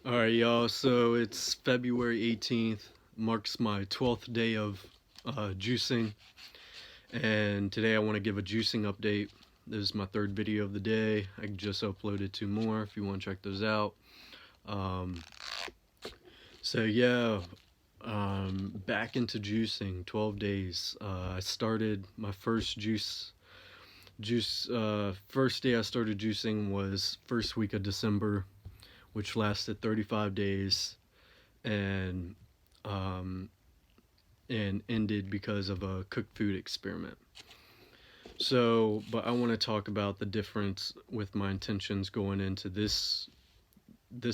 All right, y'all. So it's February 18th, marks my 12th day of juicing. And today I want to give a juicing update. This is my third video of the day. I just uploaded two more if you want to check those out. Um, so, yeah, back into juicing, 12 days. I started my first first day I started juicing was first week of December, which lasted 35 days. And um, and ended because of a cooked food experiment. So, but I want to talk about the difference with my intentions going into this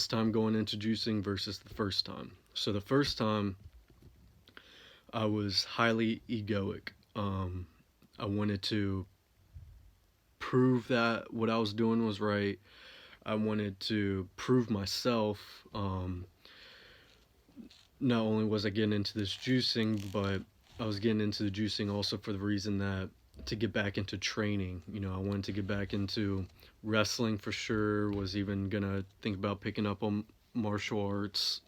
time going into juicing versus the first time. So the first time I was highly egoic. I wanted to prove that what I was doing was right. I wanted to prove myself. Not only was I getting into this juicing, but I was getting into the juicing also for the reason that to get back into training. I wanted to get back into wrestling for sure. Was even gonna think about picking up on martial arts,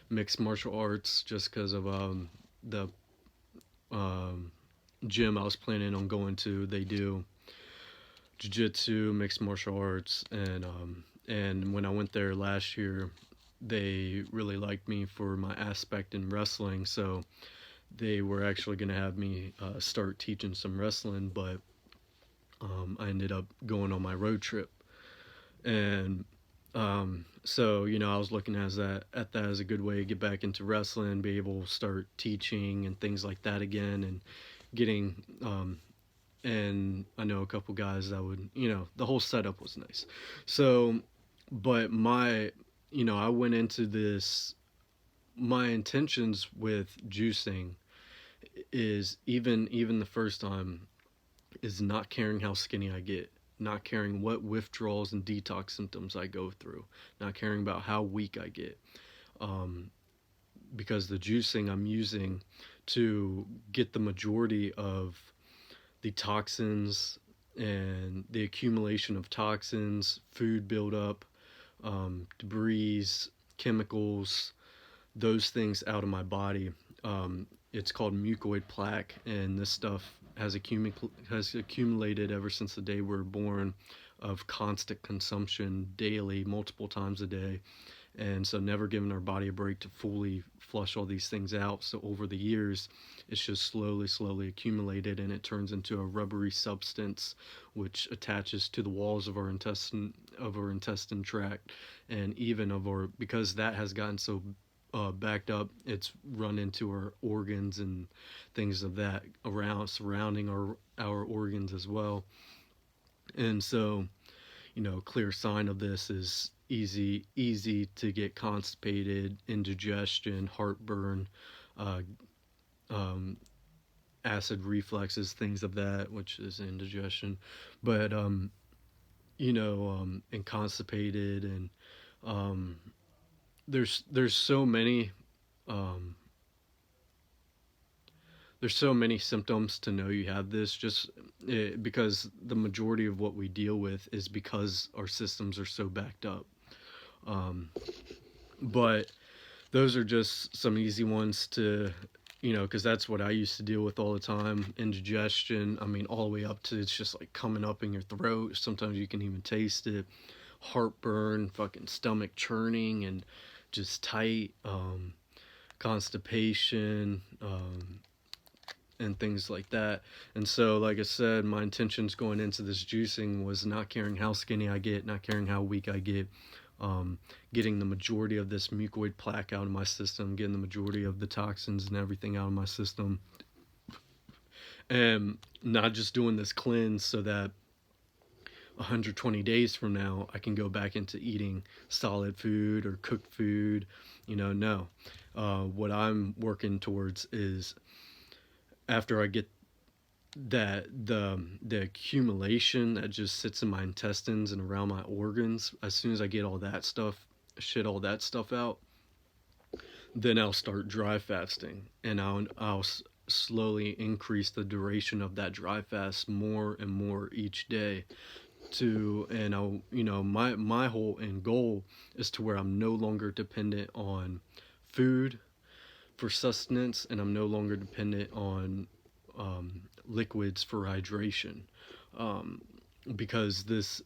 mixed martial arts, just because of the um, gym I was planning on going to. They do jiu-jitsu, mixed martial arts, and when I went there last year, they really liked me for my aspect in wrestling. So they were actually going to have me start teaching some wrestling, but I ended up going on my road trip. And so, I was looking at that as a good way to get back into wrestling, be able to start teaching and things like that again, and getting. And I know a couple guys that would, the whole setup was nice. So, but I went into this. My intentions with juicing is even the first time is not caring how skinny I get, not caring what withdrawals and detox symptoms I go through, not caring about how weak I get, um, because the juicing I'm using to get the majority of the toxins and the accumulation of toxins, food buildup, debris, chemicals, those things out of my body. It's called mucoid plaque, and this stuff has accumulated ever since the day we were born, of constant consumption daily, multiple times a day, and so never giving our body a break to fully flush all these things out. So over the years, it's just slowly accumulated, and it turns into a rubbery substance, which attaches to the walls of our intestine tract, and even of our because that has gotten so backed up, it's run into our organs and things of that around surrounding our organs as well. And so, clear sign of this is easy to get constipated, indigestion, heartburn, uh, um, acid reflexes, things of that, which is indigestion. But and constipated, and um, there's so many um, there's so many symptoms to know you have this, just because the majority of what we deal with is because our systems are so backed up. um, but those are just some easy ones to, because that's what I used to deal with all the time. Indigestion, I mean, all the way up to it's just like coming up in your throat. Sometimes you can even taste it. Heartburn, fucking stomach churning and just tight. Constipation, and things like that. And so, like I said, my intentions going into this juicing was not caring how skinny I get, not caring how weak I get, getting the majority of this mucoid plaque out of my system, getting the majority of the toxins and everything out of my system, and not just doing this cleanse so that 120 days from now I can go back into eating solid food or cooked food. No. What I'm working towards is, after I get that the accumulation that just sits in my intestines and around my organs, as soon as I get all that stuff out, then I'll start dry fasting, and I'll slowly increase the duration of that dry fast more and more each day, to, and I, my whole end goal is to where I'm no longer dependent on food for sustenance, and I'm no longer dependent on liquids for hydration, um, because this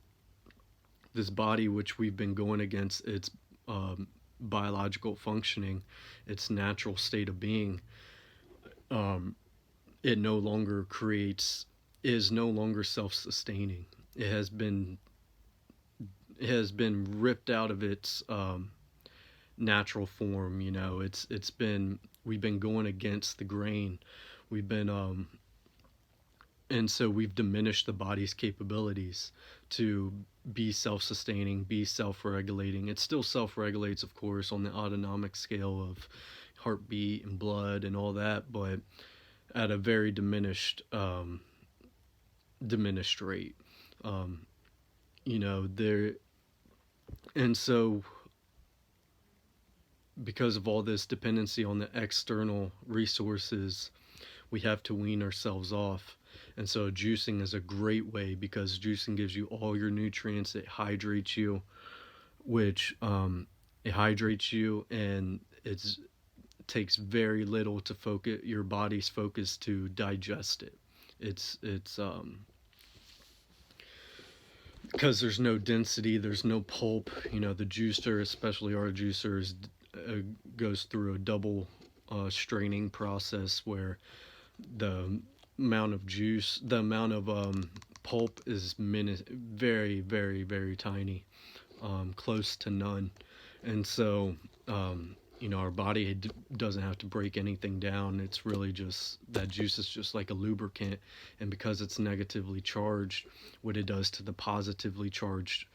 body, which we've been going against its um, biological functioning, its natural state of being, um, it no longer creates is no longer self-sustaining. It has been it has been ripped out of its natural form. It's been we've been going against the grain. We've been and so we've diminished the body's capabilities to be self-sustaining, be self-regulating. It still self-regulates, of course, on the autonomic scale of heartbeat and blood and all that, but at a very diminished rate. Um, there, and so because of all this dependency on the external resources, we have to wean ourselves off. And so juicing is a great way, because juicing gives you all your nutrients. It hydrates you, which it hydrates you, and it takes very little to focus your body's focus to digest it. It's because there's no density, there's no pulp. The juicer, especially our juicers, uh, goes through a double straining process where the the amount of pulp is very, very, very tiny, close to none. And so, our body doesn't have to break anything down. It's really just that juice is just like a lubricant. And because it's negatively charged, what it does to the positively charged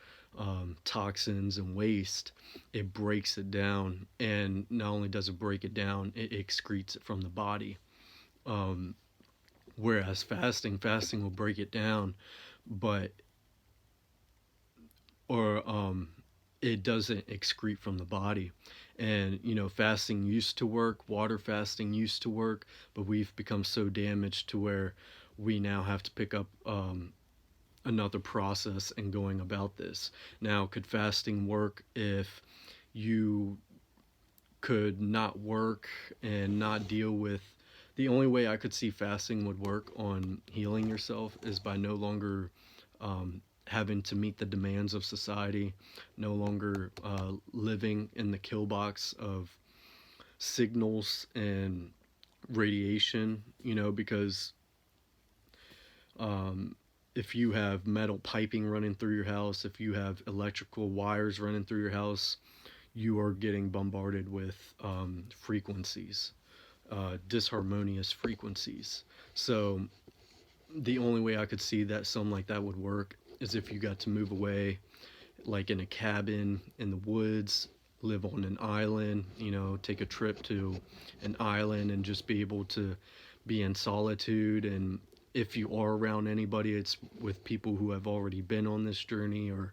toxins and waste, it breaks it down. And not only does it break it down, it excretes it from the body. Um, Whereas fasting will break it down, but or it doesn't excrete from the body. And fasting used to work, water fasting used to work, but we've become so damaged to where we now have to pick up another process and going about this. Now, could fasting work if you could not work and not deal with? The only way I could see fasting would work on healing yourself is by no longer having to meet the demands of society, no longer living in the kill box of signals and radiation, because um, if you have metal piping running through your house, if you have electrical wires running through your house, you are getting bombarded with frequencies, disharmonious frequencies. So the only way I could see that something like that would work is if you got to move away, like in a cabin in the woods, live on an island, take a trip to an island and just be able to be in solitude. And if you are around anybody, it's with people who have already been on this journey, or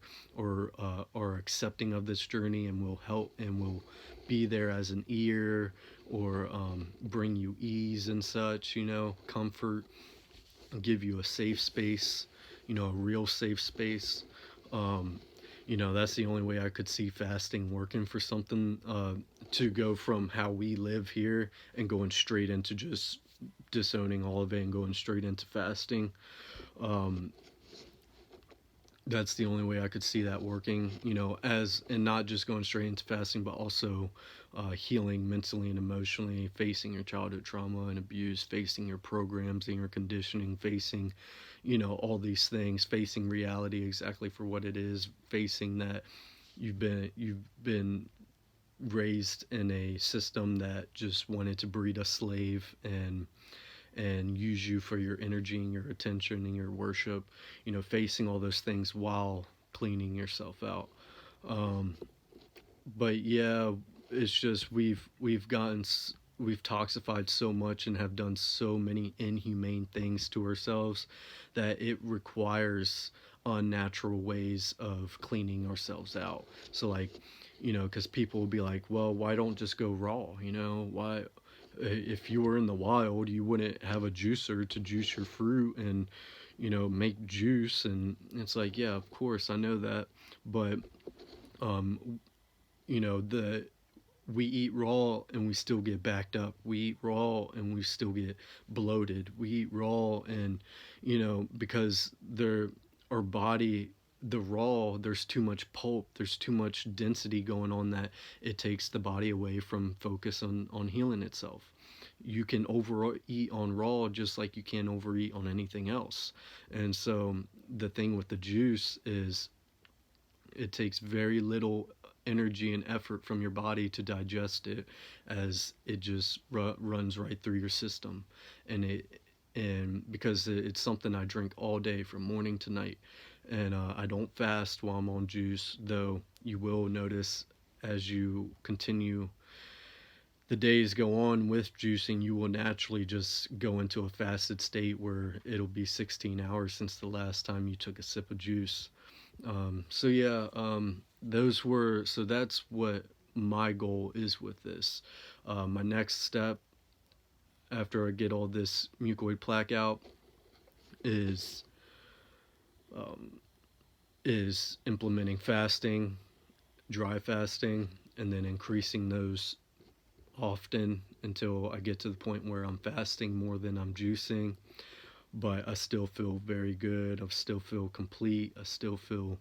are accepting of this journey, and will help and will be there as an ear, or bring you ease and such, comfort, give you a safe space, a real safe space. Um, that's the only way I could see fasting working for something, to go from how we live here and going straight into just disowning all of it and going straight into fasting. Um, that's the only way I could see that working, as, and not just going straight into fasting, but also healing mentally and emotionally, facing your childhood trauma and abuse, facing your programs and your conditioning, facing, all these things, facing reality exactly for what it is, facing that you've been raised in a system that just wanted to breed a slave and use you for your energy and your attention and your worship, facing all those things while cleaning yourself out. Um, but yeah, it's just we've toxified so much and have done so many inhumane things to ourselves that it requires unnatural ways of cleaning ourselves out. So like, because people will be like, well, why don't just go raw? Why, if you were in the wild, you wouldn't have a juicer to juice your fruit and make juice. And it's like, yeah, of course I know that. But um the we eat raw and we still get backed up. We eat raw and we still get bloated. We eat raw and because our body, the raw, there's too much pulp, there's too much density going on, that it takes the body away from focus on healing itself. You can overeat on raw just like you can overeat on anything else. And so the thing with the juice is it takes very little energy and effort from your body to digest it, as it just runs right through your system. And because it's something I drink all day from morning to night. And I don't fast while I'm on juice, though you will notice as you continue the days go on with juicing, you will naturally just go into a fasted state where it'll be 16 hours since the last time you took a sip of juice. So yeah, so that's what my goal is with this. My next step after I get all this mucoid plaque out is um, is implementing fasting, dry fasting, and then increasing those often until I get to the point where I'm fasting more than I'm juicing. But I still feel very good. I still feel complete. I still feel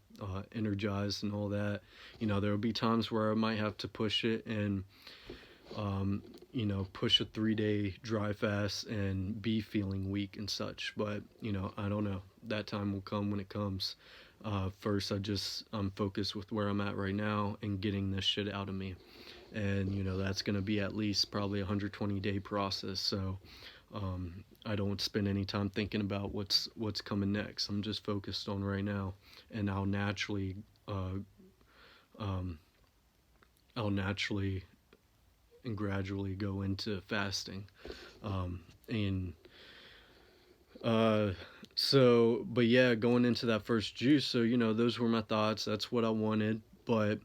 energized and all that. There will be times where I might have to push it and, push a 3-day dry fast and be feeling weak and such. But, I don't know. That time will come when it comes. First, I'm focused with where I'm at right now and getting this shit out of me. And, that's going to be at least probably a 120-day process. So, I don't spend any time thinking about what's coming next. I'm just focused on right now, and uh, um, I'll naturally and gradually go into fasting. And uh, but yeah, going into that first juice. So those were my thoughts. That's what I wanted, but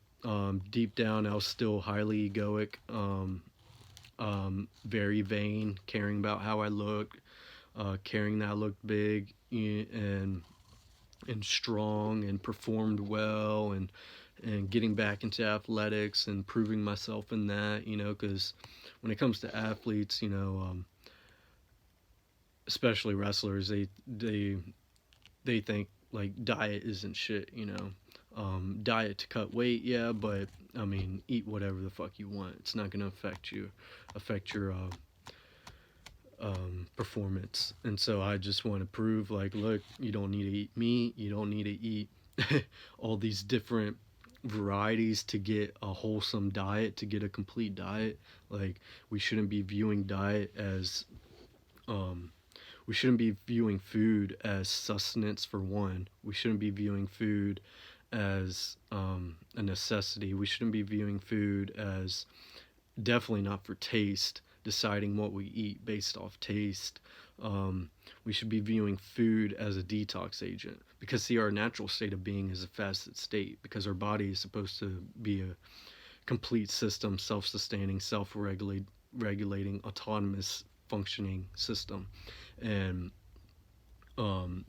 deep down, I was still highly egoic. Very vain, caring about how I looked, caring that I looked big and strong and performed well, and getting back into athletics and proving myself in that, because when it comes to athletes, especially wrestlers, they think like diet isn't shit, diet to cut weight, yeah, but I mean, eat whatever the fuck you want. It's not gonna affect your performance. And so I just want to prove, like, look, you don't need to eat meat, you don't need to eat all these different varieties to get a wholesome diet, to get a complete diet. Like, we shouldn't be viewing diet as um, we shouldn't be viewing food as sustenance, for one. We shouldn't be viewing food as a necessity. We shouldn't be viewing food as, definitely not for taste, deciding what we eat based off taste. Um, we should be viewing food as a detox agent, because see, our natural state of being is a fasted state, because our body is supposed to be a complete system, self-sustaining, self-regulating, autonomous functioning system. And um,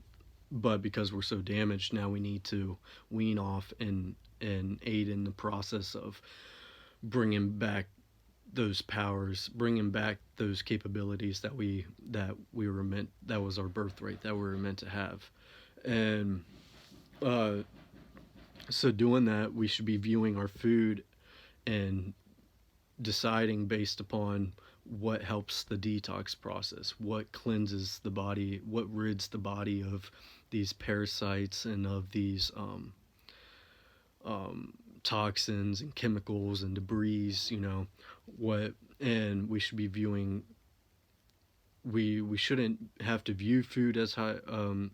but because we're so damaged now, we need to wean off and aid in the process of bringing back those powers, bringing back those capabilities that we were meant, that was our birthright, that we were meant to have. And uh, so doing that, we should be viewing our food and deciding based upon what helps the detox process, what cleanses the body, what rids the body of these parasites and of these um, toxins and chemicals and debris, what. And we should be viewing, we shouldn't have to view food as hydration,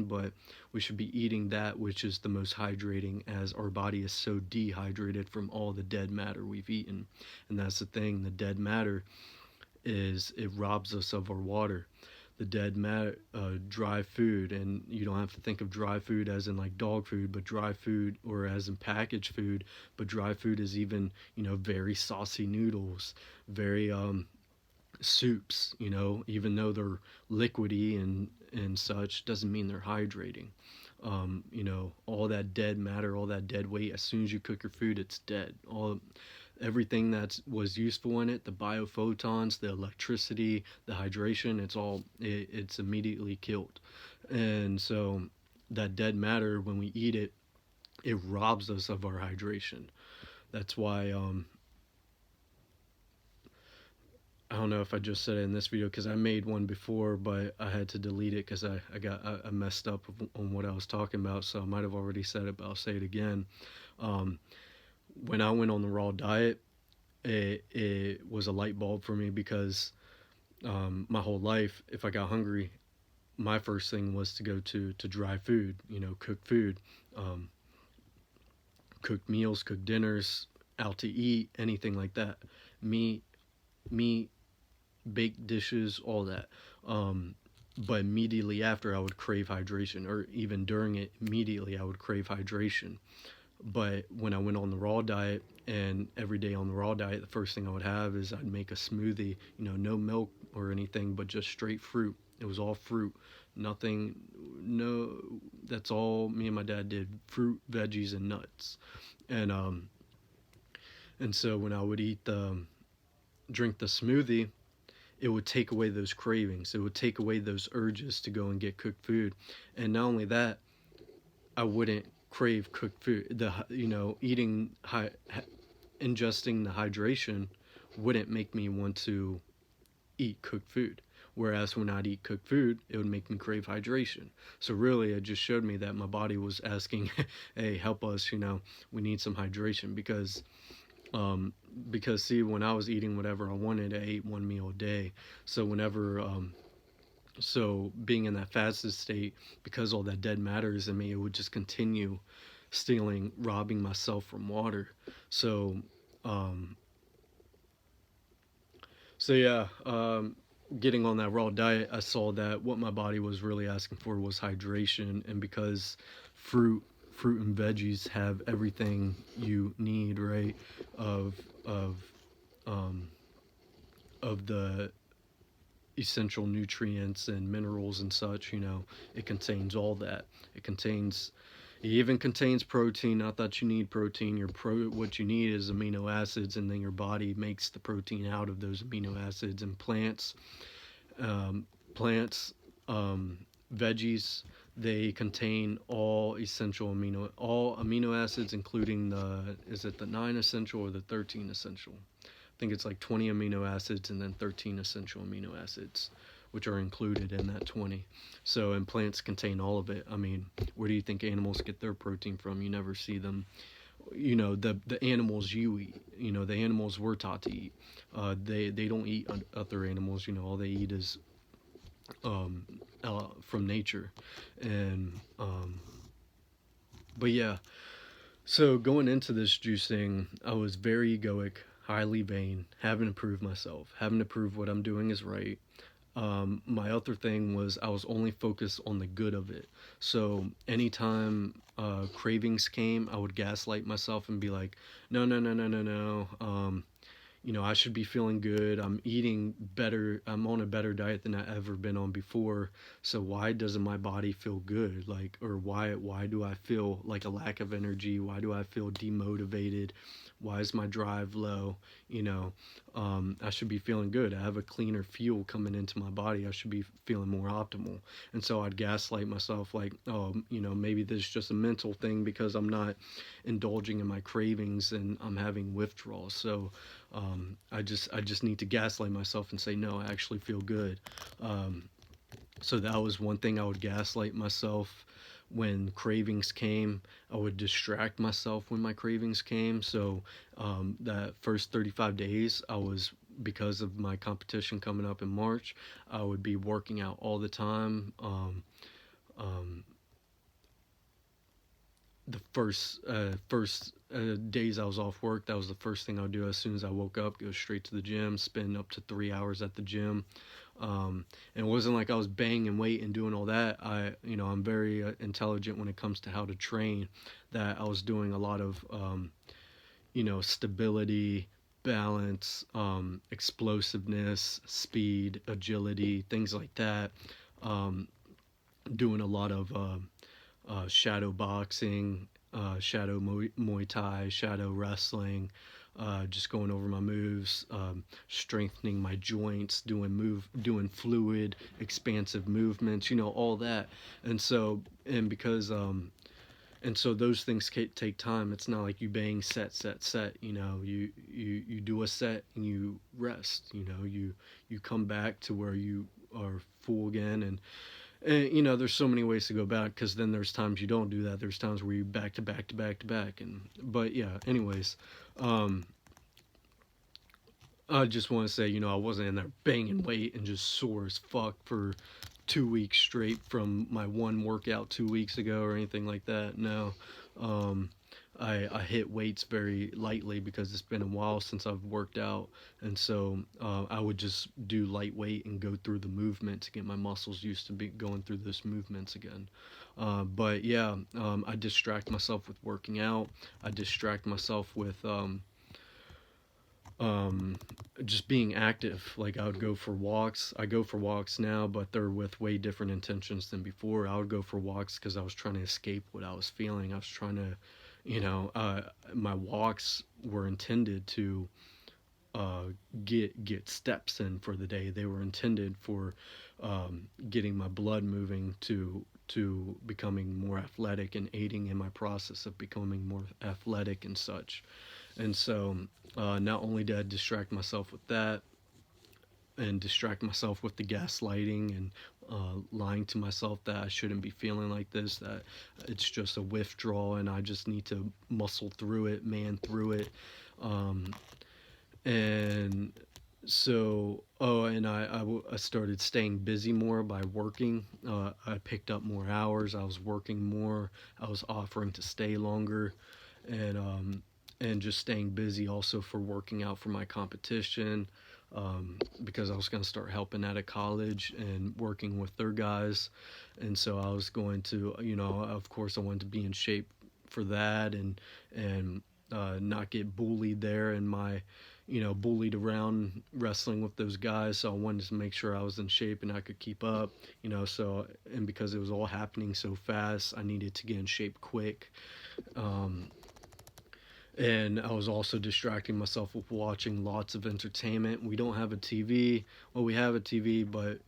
but we should be eating that which is the most hydrating, as our body is so dehydrated from all the dead matter we've eaten. And that's the thing, the dead matter is, it robs us of our water. The dead matter, dry food, and you don't have to think of dry food as in like dog food, but dry food, or as in packaged food, but dry food is even, very saucy noodles, very soups, even though they're liquidy and such doesn't mean they're hydrating. You know, all that dead matter, all that dead weight, as soon as you cook your food, it's dead. Everything that was useful in it, the biophotons, the electricity, the hydration, it's immediately killed. And so that dead matter, when we eat it, it robs us of our hydration. That's why I don't know if I just said it in this video because I made one before, but I had to delete it because I messed up on what I was talking about. So I might have already said it, but I'll say it again. Um, when I went on the raw diet, it was a light bulb for me because my whole life, if I got hungry, my first thing was to go to dry food, you know, cooked food, um, cooked meals, cooked dinners, out to eat, anything like that. Meat, meat, baked dishes, all that. Um, but immediately after, I would crave hydration, or even during it, immediately I would crave hydration. But when I went on the raw diet, and every day on the raw diet, the first thing I would have is I'd make a smoothie, you know, no milk or anything, but just straight fruit. It was all fruit, nothing, no, that's all me and my dad did: fruit, veggies, and nuts. And so when I would drink the smoothie, it would take away those cravings. It would take away those urges to go and get cooked food. And not only that, I wouldn't crave cooked food. You know, ingesting the hydration wouldn't make me want to eat cooked food. Whereas when I'd eat cooked food, it would make me crave hydration. So really, it just showed me that my body was asking, "Hey, help us! You know, we need some hydration." Um, because see, when I was eating whatever I wanted, I ate one meal a day. So so being in that fasted state, because all that dead matter is in me, it would just continue stealing, robbing myself from water. So, um, so yeah, getting on that raw diet, I saw that what my body was really asking for was hydration, and because fruit, fruit and veggies have everything you need, right? Of of um, of the essential nutrients and minerals and such, you know, it contains all that. It even contains protein. Not that you need protein. What you need is amino acids, and then your body makes the protein out of those amino acids. And um, plants, um, veggies, they contain all amino acids, including is it the 9 essential or the 13 essential? I think it's like 20 amino acids and then 13 essential amino acids, which are included in that 20. So, and plants contain all of it. I mean, where do you think animals get their protein from? You never see them. You know, the animals you eat. You know, the animals we're taught to eat. They don't eat other animals. You know, all they eat is um, from nature, and but yeah. So going into this juicing, I was very egoic, highly vain, having to prove myself, having to prove what I'm doing is right. My other thing was I was only focused on the good of it. So anytime cravings came, I would gaslight myself and be like, no, no, no, no, no, no. You know, I should be feeling good. I'm eating better. I'm on a better diet than I ever been on before. So why doesn't my body feel good? Like, or why do I feel like a lack of energy? Why do I feel demotivated? Why is my drive low? You know, I should be feeling good. I have a cleaner fuel coming into my body. I should be feeling more optimal. And so I'd gaslight myself like, oh, you know, maybe this is just a mental thing because I'm not indulging in my cravings and I'm having withdrawals. So I just need to gaslight myself and say no, I actually feel good. Um, so that was one thing. I would gaslight myself when cravings came. I would distract myself when my cravings came. So that first 35 days, because of my competition coming up in March, I would be working out all the time. Um, the first days I was off work, that was the first thing I would do as soon as I woke up. Go straight to the gym, spend up to 3 hours at the gym. And it wasn't like I was banging weight and doing all that. I'm very intelligent when it comes to how to train. That I was doing a lot of stability, balance, explosiveness, speed, agility, things like that. Um, doing a lot of shadow boxing, shadow Muay Thai, shadow wrestling, just going over my moves, strengthening my joints, doing fluid, expansive movements, all that. And so, and because and so those things take time. It's not like you bang set. You do a set and you rest. You come back to where you are full again, and there's so many ways to go back, because then there's times you don't do that. There's times where you back to back to back to back, and but yeah. Anyways, um, I just want to say, I wasn't in there banging weight and just sore as fuck for 2 weeks straight from my one workout 2 weeks ago or anything like that. No. Um, I hit weights very lightly because it's been a while since I've worked out, and so I would just do lightweight and go through the movement to get my muscles used to be going through those movements again. But yeah, I distract myself with working out. I distract myself with um, just being active. Like, I would go for walks. I go for walks now, but they're with way different intentions than before. I would go for walks because I was trying to escape what I was feeling. I was trying to, my walks were intended to uh, get steps in for the day. They were intended for getting my blood moving to becoming more athletic and aiding in my process of becoming more athletic and such. And so, not only did I distract myself with that and distract myself with the gaslighting and lying to myself that I shouldn't be feeling like this, that it's just a withdrawal and I just need to muscle through it, man through it. Um, and so, and I started staying busy more by working. I picked up more hours. I was working more. I was offering to stay longer, and just staying busy also for working out for my competition, because I was going to start helping out at college and working with their guys, and so I was going to, of course, I wanted to be in shape for that, and not get bullied there in my, bullied around wrestling with those guys. So I wanted to make sure I was in shape and I could keep up, so, and because it was all happening so fast, I needed to get in shape quick. Um, and I was also distracting myself with watching lots of entertainment. We don't have a TV. Well, we have a TV, but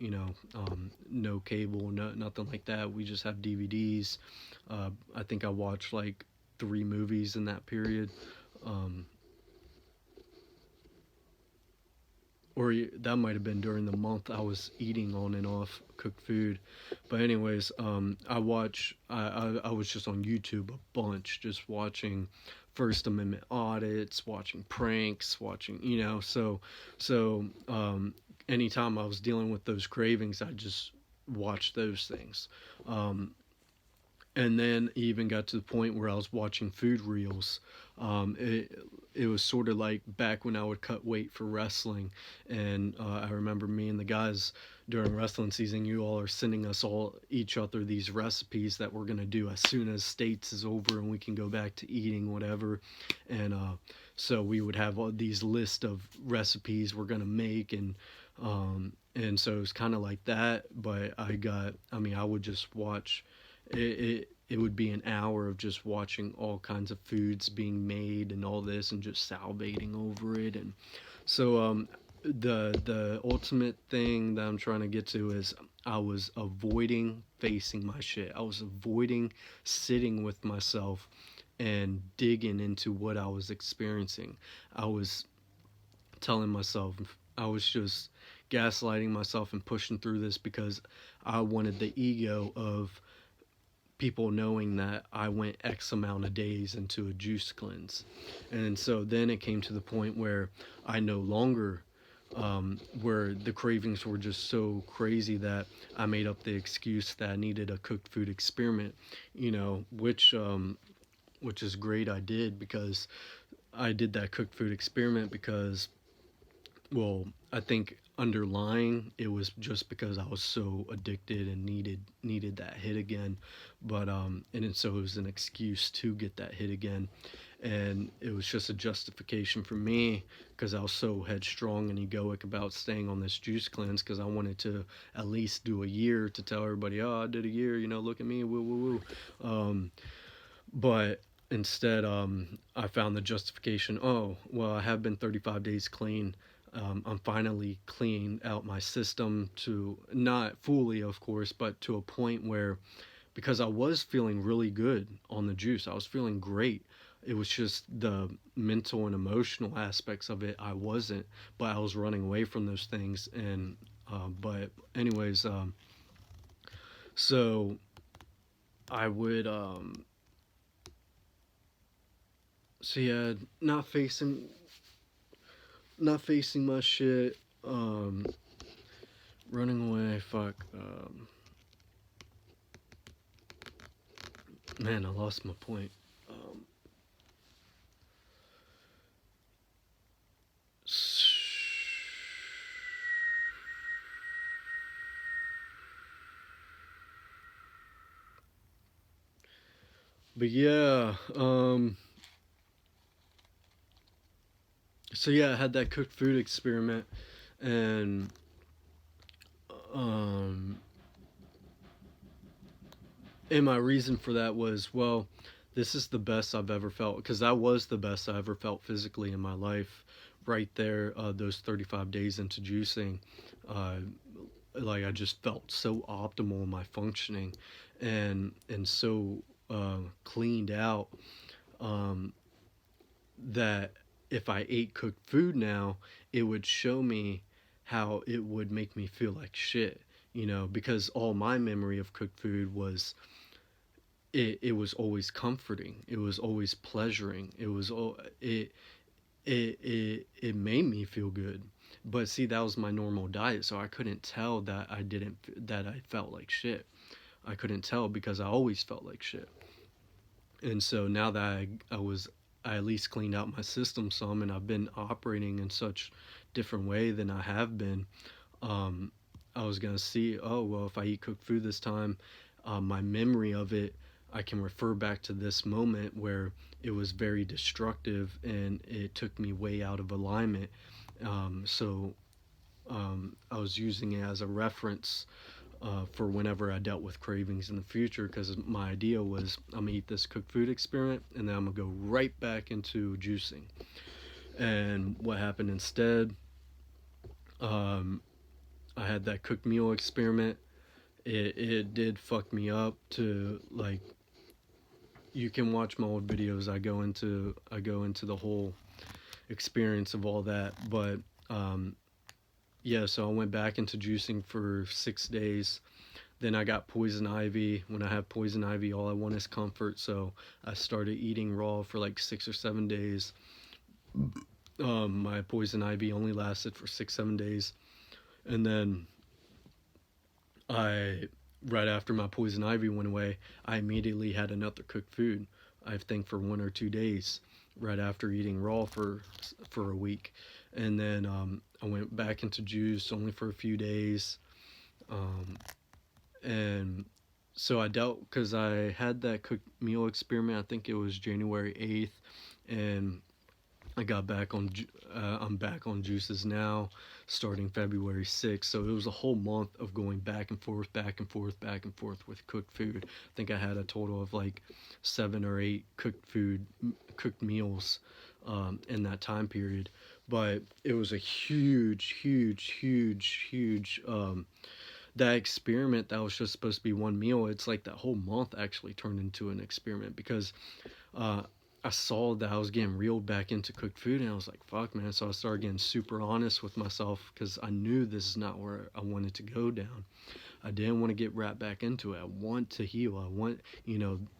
no cable, nothing like that. We just have DVDs. I think I watched like 3 movies in that period. Um, or that might have been during the month I was eating on and off cooked food. But anyways, I was just on YouTube a bunch, just watching First Amendment audits, watching pranks, watching, so anytime I was dealing with those cravings, I just watched those things. Um, and then even got to the point where I was watching food reels. It was sort of like back when I would cut weight for wrestling, and I remember me and the guys during wrestling season. You all are sending us all each other these recipes that we're gonna do as soon as states is over and we can go back to eating whatever, and so we would have all these list of recipes we're gonna make, and so it was kind of like that. But I would just watch it would be an hour of just watching all kinds of foods being made and all this and just salivating over it. And so the ultimate thing that I'm trying to get to is I was avoiding facing my shit. I was avoiding sitting with myself and digging into what I was experiencing. I was telling myself, I was just gaslighting myself and pushing through this because I wanted the ego of people knowing that I went X amount of days into a juice cleanse. And so then it came to the point where I no longer, where the cravings were just so crazy that I made up the excuse that I needed a cooked food experiment, which is great. I did, because I did that cooked food experiment because, well, I think underlying, it was just because I was so addicted and needed that hit again. But so it was an excuse to get that hit again, and it was just a justification for me because I was so headstrong and egoic about staying on this juice cleanse because I wanted to at least do a year to tell everybody, oh, I did a year, look at me, woo woo woo. But instead, I found the justification. Oh, well, I have been 35 days clean. I'm finally cleaned out my system, to not fully, of course, but to a point where, because I was feeling really good on the juice, I was feeling great. It was just the mental and emotional aspects of it I wasn't, but I was running away from those things. And but anyways, so I would so yeah, not facing my shit, running away, fuck, man, I lost my point. Um, but yeah, so yeah, I had that cooked food experiment, and um, and my reason for that was, well, this is the best I've ever felt, because that was the best I ever felt physically in my life, right there. Those 35 days into juicing, uh, like I just felt so optimal in my functioning, and so cleaned out, um, that if I ate cooked food now, it would show me how it would make me feel like shit. Because all my memory of cooked food was, it was always comforting. It was always pleasuring. It made me feel good. But see, that was my normal diet, so I couldn't tell that I felt like shit. I couldn't tell because I always felt like shit. And so now that I at least cleaned out my system some, and I've been operating in such different way than I have been. um, I was gonna see, oh well, if I eat cooked food this time, my memory of it, I can refer back to this moment where it was very destructive and it took me way out of alignment. So I was using it as a reference for whenever I dealt with cravings in the future, because my idea was, I'm gonna eat this cooked food experiment and then I'm gonna go right back into juicing. And what happened instead? Um, I had that cooked meal experiment. It did fuck me up to, like, you can watch my old videos. I go into the whole experience of all that. But yeah, so I went back into juicing for 6 days. Then I got poison ivy. When I have poison ivy, all I want is comfort. So I started eating raw for like 6 or 7 days. My poison ivy only lasted for 6, 7 days, and then I, right after my poison ivy went away, I immediately had another cooked food. I think for 1 or 2 days, right after eating raw for a week, and then I went back into juice only for a few days, um, and so I dealt, because I had that cooked meal experiment. I think it was January 8th, and I got back on. I'm back on juices now, starting February 6th. So it was a whole month of going back and forth, back and forth, back and forth with cooked food. I think I had a total of like 7 or 8 cooked meals in that time period. But it was a huge, huge, huge, huge. That experiment that was just supposed to be one meal. It's like that whole month actually turned into an experiment, because uh, I saw that I was getting reeled back into cooked food, and I was like, fuck, man. So I started getting super honest with myself, because I knew this is not where I wanted to go down. I didn't want to get wrapped back into it. I want to heal. I want,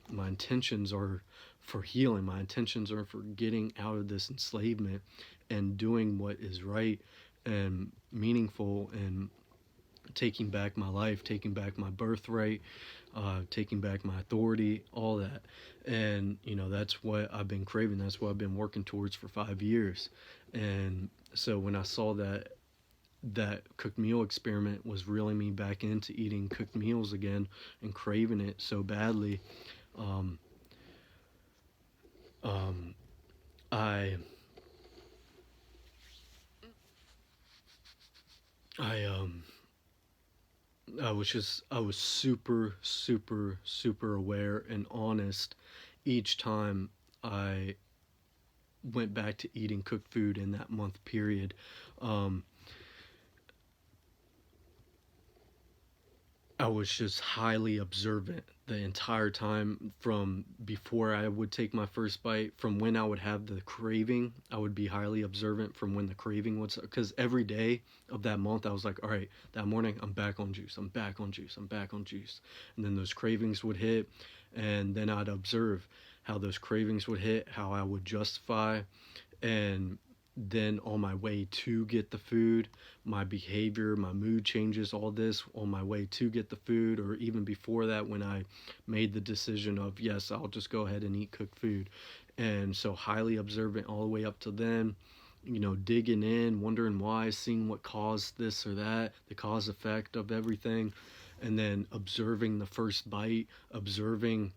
my intentions are for healing. My intentions are for getting out of this enslavement and doing what is right and meaningful, and taking back my life, taking back my birthright, taking back my authority, all that. And, that's what I've been craving. That's what I've been working towards for 5 years. And so when I saw that that cooked meal experiment was reeling me back into eating cooked meals again and craving it so badly. Um, um, I I I was super super aware and honest each time I went back to eating cooked food in that month period. Um, I was just highly observant the entire time from before I would take my first bite, from when I would have the craving. I would be highly observant from when the craving was, because every day of that month I was like, all right, that morning I'm back on juice, I'm back on juice, I'm back on juice. And then those cravings would hit, and then I'd observe how those cravings would hit, how I would justify, and then on my way to get the food, my behavior, my mood changes, all this on my way to get the food, or even before that when I made the decision of, yes, I'll just go ahead and eat cooked food. And so highly observant all the way up to then, digging in, wondering why, seeing what caused this or that, the cause effect of everything, and then observing the first bite, observing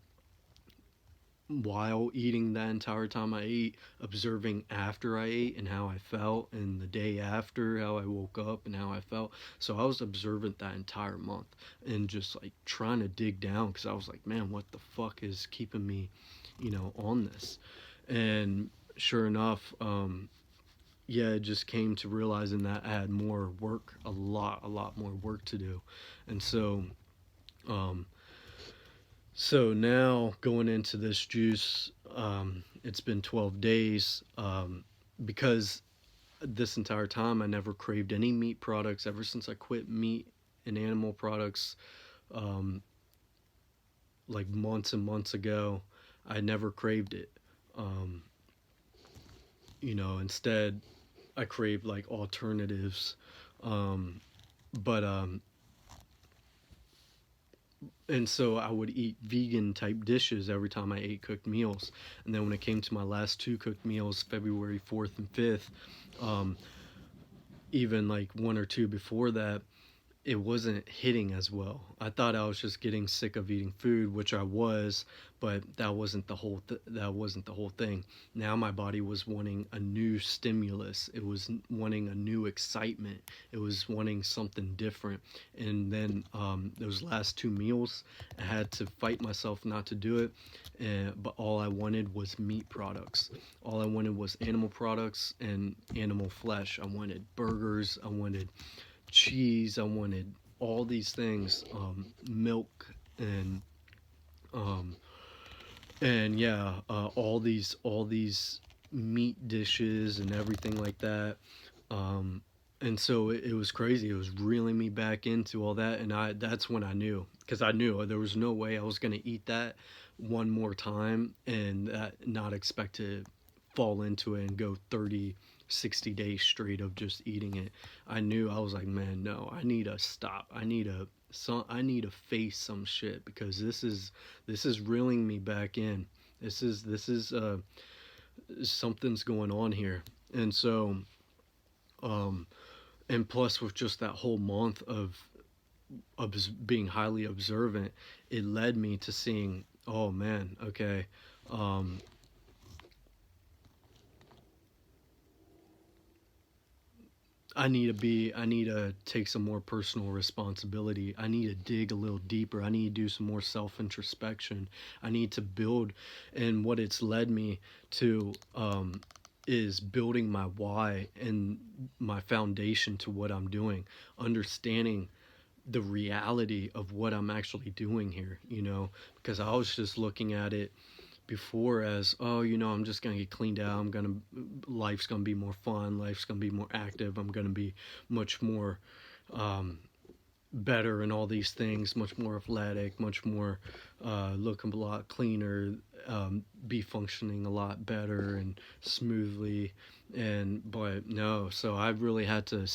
while eating that entire time I ate, observing after I ate and how I felt, and the day after how I woke up and how I felt. So I was observant that entire month and just like trying to dig down, because I was like, man, what the fuck is keeping me, on this? And sure enough, yeah, it just came to realizing that I had more work, a lot more work to do. And um, so now going into this juice, it's been 12 days, because this entire time I never craved any meat products ever since I quit meat and animal products, um, like months and months ago. I never craved it. Um, Instead, I craved like alternatives. Um, but and so I would eat vegan type dishes every time I ate cooked meals. And then when it came to my last two cooked meals, February 4th and 5th, um, even like one or two before that, it wasn't hitting as well. I thought I was just getting sick of eating food, which I was, but that wasn't the whole thing. Now my body was wanting a new stimulus. It was wanting a new excitement. It was wanting something different. And then those last two meals, I had to fight myself not to do it. But all I wanted was meat products. All I wanted was animal products and animal flesh. I wanted burgers. I wanted cheese. I wanted all these things, milk, and um, yeah, all these meat dishes and everything like that. Um, and so it was crazy. It was reeling me back into all that, and I that's when I knew, because I knew there was no way I was gonna eat that one more time and not expect to fall into it and go 30, 60 days straight of just eating it. I knew, I was like, man, no, I need to stop. I need to face some shit, because this is reeling me back in. This is something's going on here. And so um and plus with just that whole month of being highly observant, it led me to seeing, oh man, okay, um I need to take some more personal responsibility. I need to dig a little deeper. I need to do some more self introspection. I need to build. And what it's led me to, is building my why and my foundation to what I'm doing, understanding the reality of what I'm actually doing here, because I was just looking at it before as, oh, I'm just gonna get cleaned out. Life's gonna be more fun. Life's gonna be more active. I'm gonna be much more um, better in all these things, much more athletic, much more looking a lot cleaner, be functioning a lot better and smoothly. And but no, so I really had to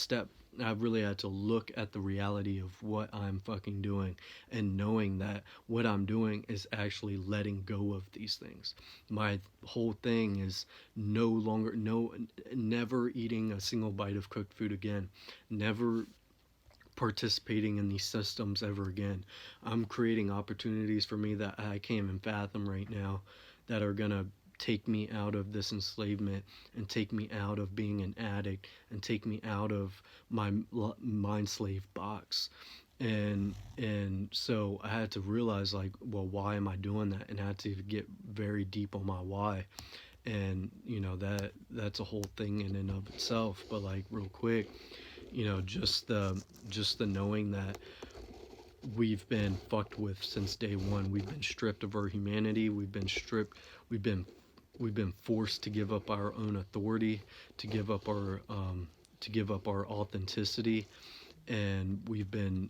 I really had to look at the reality of what I'm fucking doing, and knowing that what I'm doing is actually letting go of these things. My whole thing is no longer, no, never eating a single bite of cooked food again, never participating in these systems ever again. I'm creating opportunities for me that I can't even fathom right now, that are gonna take me out of this enslavement, and take me out of being an addict, and take me out of my mind slave box. And so I had to realize, like, well, why am I doing that? And I had to get very deep on my why. And that's a whole thing in and of itself. But like, real quick, just the knowing that we've been fucked with since day one. We've been stripped of our humanity. We've been we've been forced to give up our own authority, to give up our authenticity. And we've been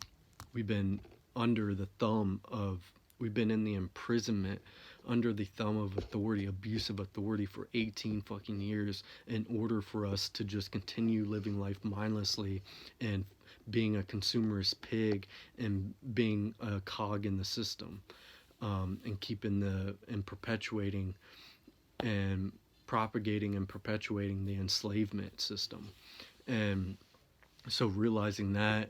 under the thumb of we've been in the imprisonment, under the thumb of authority, abusive authority, for 18 fucking years, in order for us to just continue living life mindlessly, and being a consumerist pig, and being a cog in the system, and keeping and perpetuating and propagating and perpetuating the enslavement system. And so realizing that,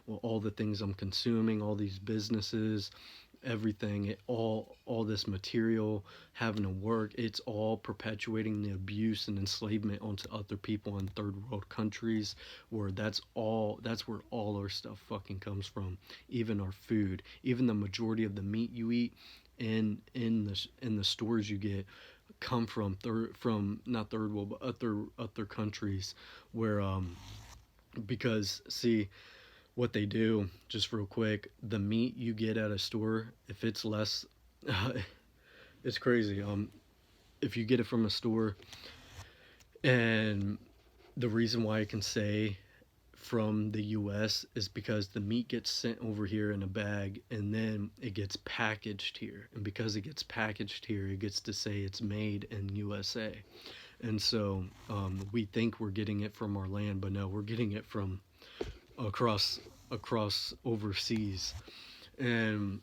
well, all the things I'm consuming, all these businesses, everything, all this material, having to work, it's all perpetuating the abuse and enslavement onto other people in third world countries, where that's where all our stuff fucking comes from. Even our food, even the majority of the meat you eat in the stores you get, come from not third world, but other countries, where because, see, what they do, just real quick, the meat you get at a store, if it's less it's crazy. If you get it from a store, and the reason why I can say from the US is because the meat gets sent over here in a bag, and then it gets packaged here, and because it gets packaged here, it gets to say it's made in USA. And so we think we're getting it from our land, but no, we're getting it from across overseas. And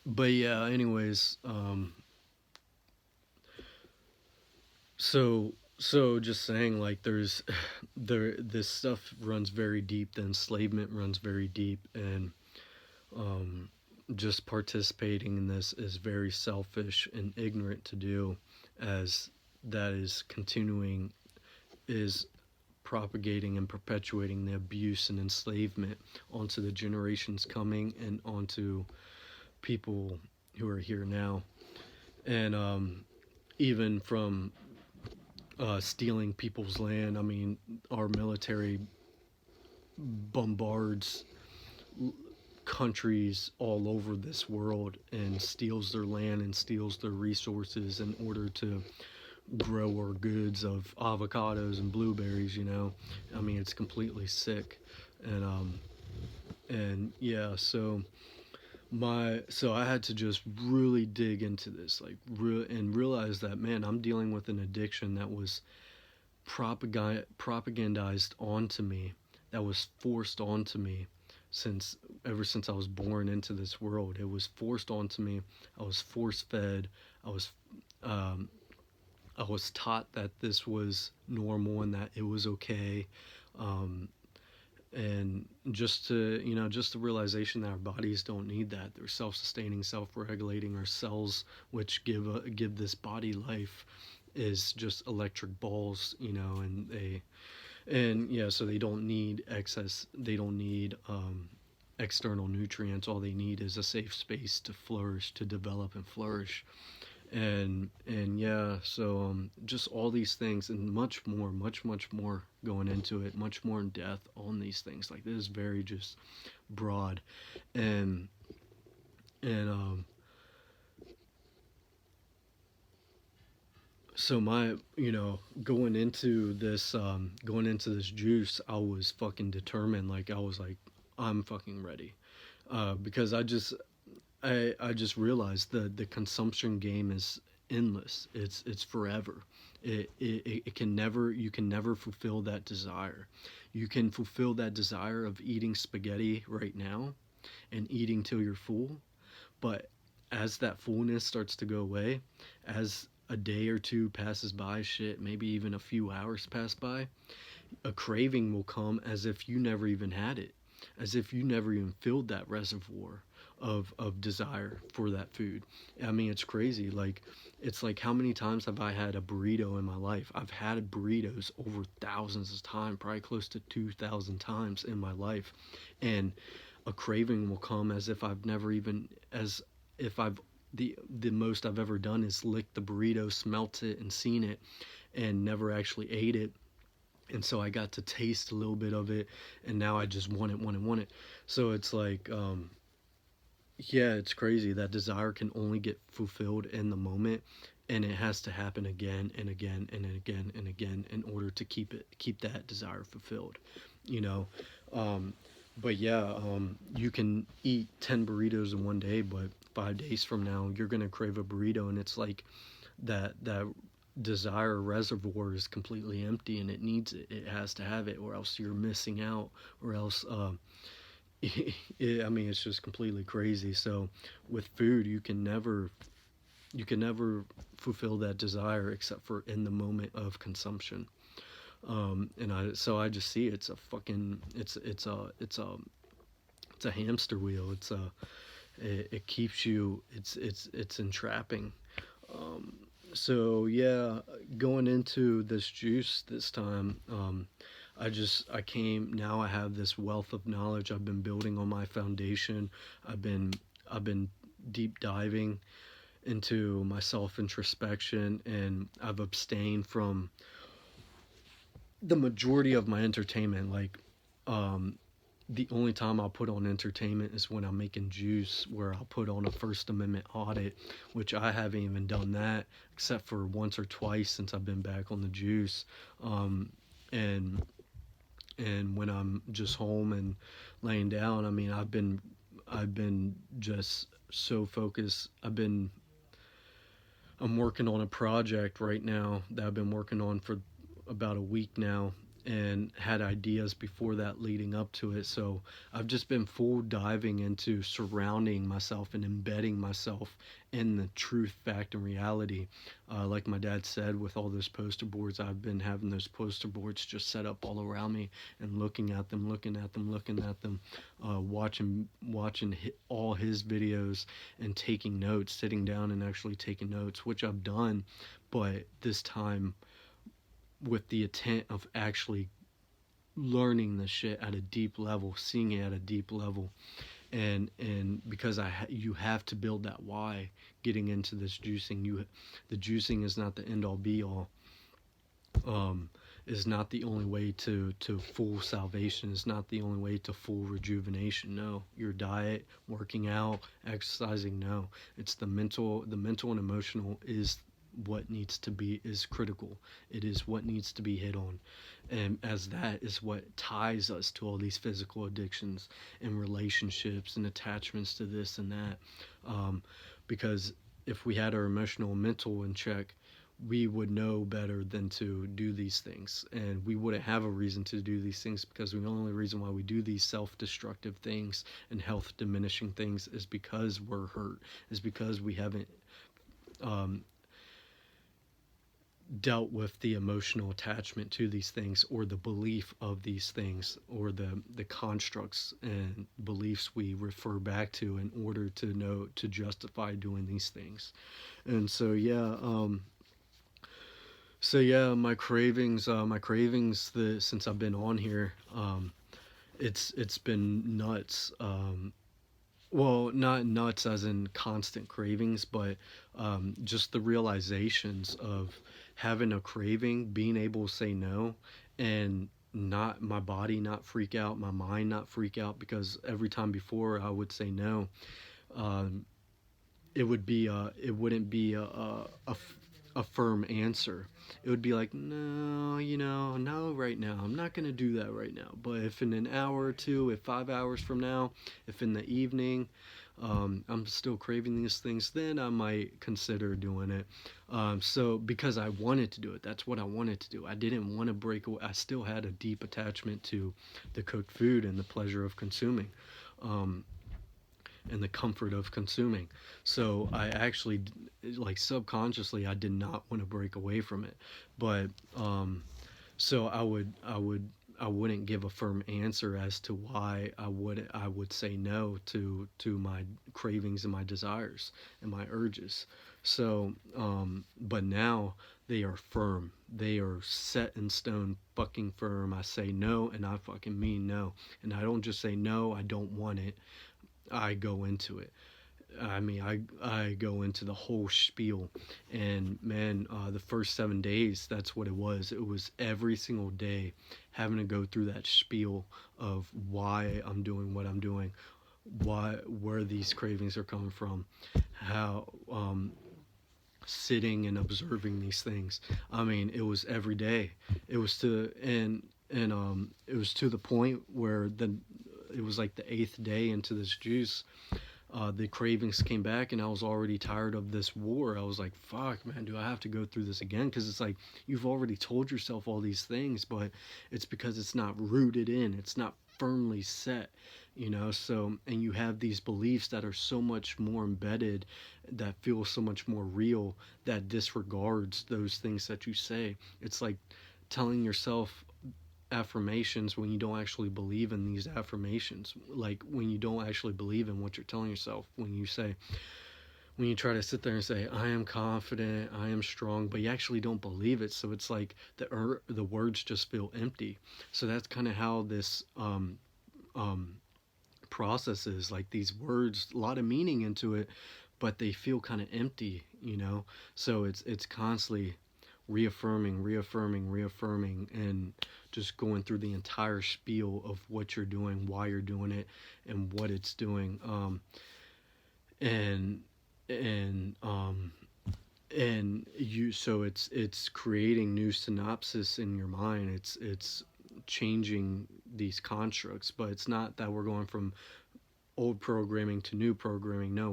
but yeah, anyways, so just saying, like, this stuff runs very deep, the enslavement runs very deep. And um just participating in this is very selfish and ignorant to do, as that is propagating and perpetuating the abuse and enslavement onto the generations coming, and onto people who are here now. And even from stealing people's land. I mean, our military bombards countries all over this world, and steals their land and steals their resources in order to grow our goods of avocados and blueberries. I mean, it's completely sick. And yeah, so I had to just really dig into this, like, and realize that, man, I'm dealing with an addiction that was propagandized onto me, that was forced onto me, ever since I was born into this world. It was forced onto me. I was force fed. I was um, I was taught that this was normal and that it was okay. Um, and just the realization that our bodies don't need that. They're self-sustaining, self-regulating. Our cells, which give this body life, is just electric balls. And yeah, so they don't need external nutrients. All they need is a safe space to flourish, to develop and flourish. And yeah, so just all these things, and much more, much more going into it, much more in depth on these things. Like, this is very just broad. And and so my going into this juice, I was fucking determined. Like, I was like, I'm fucking ready. Because I just realized the consumption game endless. It's forever. It can never, you can never fulfill that desire. You can fulfill that desire of eating spaghetti right now and eating till you're full, but as that fullness starts to go away, as a day or two passes by, shit, maybe even a few hours pass by, a craving will come as if you never even had it, as if you never even filled that reservoir of desire for that food. I mean, it's crazy. Like, it's like, how many times have I had a burrito in my life? I've had burritos over thousands of times, probably close to 2,000 times in my life. And a craving will come as if I've never even, as if I've, the most I've ever done is lick the burrito, smelt it, and seen it, and never actually ate it. And so I got to taste a little bit of it, and now I just want it, want it, want it. So it's like, yeah, it's crazy. That desire can only get fulfilled in the moment, and it has to happen again and again and again and again in order to keep that desire fulfilled, you know. Um, but yeah, you can eat 10 burritos in one day, but 5 days from now you're gonna crave a burrito, and it's like that desire reservoir is completely empty, and it needs it. It has to have it, or else you're missing out, or else I mean, it's just completely crazy. So with food, you can never fulfill that desire except for in the moment of consumption. And I just see it's a fucking, it's a hamster wheel. It keeps you, it's entrapping. Um, so yeah, going into this juice this time, I came, now I have this wealth of knowledge. I've been building on my foundation. I've been I've been deep diving into my self introspection, and I've abstained from the majority of my entertainment. Like, um, the only time I'll put on entertainment is when I'm making juice, where I'll put on a First Amendment audit, which I haven't even done that except for once or twice since I've been back on the juice. Um, and when I'm just home and laying down, I mean, I've been just so focused. I'm working on a project right now that I've been working on for about a week now, and had ideas before that leading up to it. So I've just been full diving into surrounding myself and embedding myself in the truth, fact, and reality. Like my dad said, with all those poster boards, I've been having those poster boards just set up all around me and looking at them, looking at them, looking at them, watching all his videos and taking notes, sitting down and actually taking notes, which I've done, but this time with the intent of actually learning the shit at a deep level, seeing it at a deep level. And because you have to build that why getting into this juicing. The juicing is not the end all be all. Um, is not the only way to full salvation. Is not the only way to full rejuvenation. No, your diet, working out, exercising. No, it's the mental and emotional is what needs to be, is critical. It is what needs to be hit on, and as that is what ties us to all these physical addictions and relationships and attachments to this and that. um, because if we had our emotional and mental in check, we would know better than to do these things, and we wouldn't have a reason to do these things, because the only reason why we do these self-destructive things and health diminishing things is because we're hurt, is because we haven't um, dealt with the emotional attachment to these things, or the belief of these things, or the constructs and beliefs we refer back to in order to know to justify doing these things. And so yeah, my cravings, the since I've been on here, it's been nuts. Well, not nuts as in constant cravings, but just the realizations of having a craving, being able to say no, and not my body not freak out, my mind not freak out, because every time before I would say no, um, it wouldn't be a firm answer. It would be like, no, no, right now I'm not gonna do that right now. But if in an hour or two, if 5 hours from now, if in the evening, I'm still craving these things, then I might consider doing it. So because I wanted to do it, that's what I wanted to do. I didn't want to break away. I still had a deep attachment to the cooked food and the pleasure of consuming. Um, and the comfort of consuming. So I actually, like, subconsciously, I did not want to break away from it. But so I wouldn't give a firm answer as to why I would say no to my cravings and my desires and my urges. So but now they are firm. They are set in stone, fucking firm. I say no, and I fucking mean no. And I don't just say no, I don't want it. I go into it. I mean, I go into the whole spiel, and man, the first 7 days, that's what it was. It was every single day having to go through that spiel of why I'm doing what I'm doing, where these cravings are coming from, how sitting and observing these things. I mean, it was every day. It was to and it was to the point where it was like the eighth day into this juice, the cravings came back, and I was already tired of this war. I was like, fuck, man, do I have to go through this again? Because it's like you've already told yourself all these things, but it's because it's not rooted in, it's not firmly set, you know. So, and you have these beliefs that are so much more embedded, that feel so much more real, that disregards those things that you say. It's like telling yourself affirmations when you don't actually believe in these affirmations, like when you don't actually believe in what you're telling yourself. When you try to sit there and say, I am confident, I am strong, but you actually don't believe it. So it's like the words just feel empty. So that's kind of how this um, process is. Like, these words, a lot of meaning into it, but they feel kind of empty, you know. So it's constantly reaffirming, and just going through the entire spiel of what you're doing, why you're doing it, and what it's doing. And and you, so it's creating new synopsis in your mind. It's changing these constructs, but it's not that we're going from old programming to new programming. No,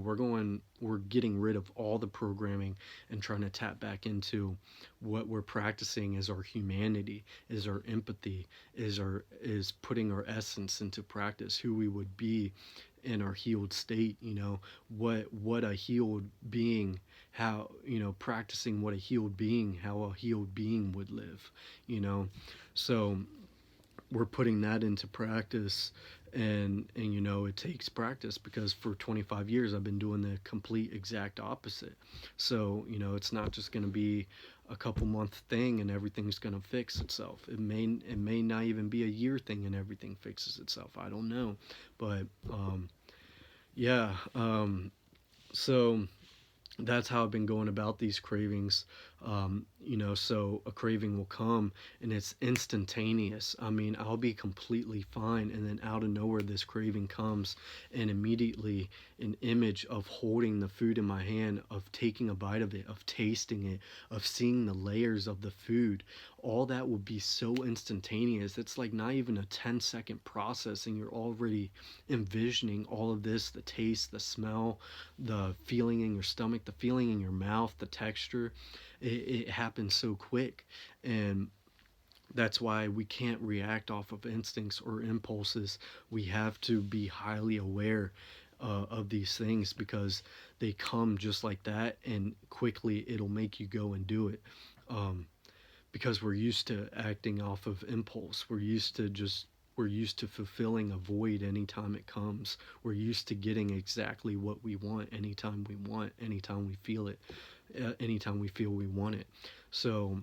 we're getting rid of all the programming and trying to tap back into what we're practicing is our humanity, is our empathy, is putting our essence into practice, who we would be in our healed state, you know, what a healed being, how, you know, practicing what a healed being, how a healed being would live, you know. So we're putting that into practice, and you know, it takes practice, because for 25 years I've been doing the complete exact opposite. So, you know, it's not just going to be a couple month thing and everything's going to fix itself. It may not even be a year thing and everything fixes itself. I don't know. But yeah, so that's how I've been going about these cravings. You know, so a craving will come and it's instantaneous. I mean, I'll be completely fine, and then out of nowhere, this craving comes, and immediately an image of holding the food in my hand, of taking a bite of it, of tasting it, of seeing the layers of the food, all that will be so instantaneous. It's like not even a 10-second process, and you're already envisioning all of this: the taste, the smell, the feeling in your stomach, the feeling in your mouth, the texture. It happens so quick. And that's why we can't react off of instincts or impulses. We have to be highly aware of these things, because they come just like that, and quickly it'll make you go and do it. Um, because we're used to acting off of impulse. We're used to fulfilling a void anytime it comes. We're used to getting exactly what we want anytime we want, anytime we feel it, anytime we feel we want it. So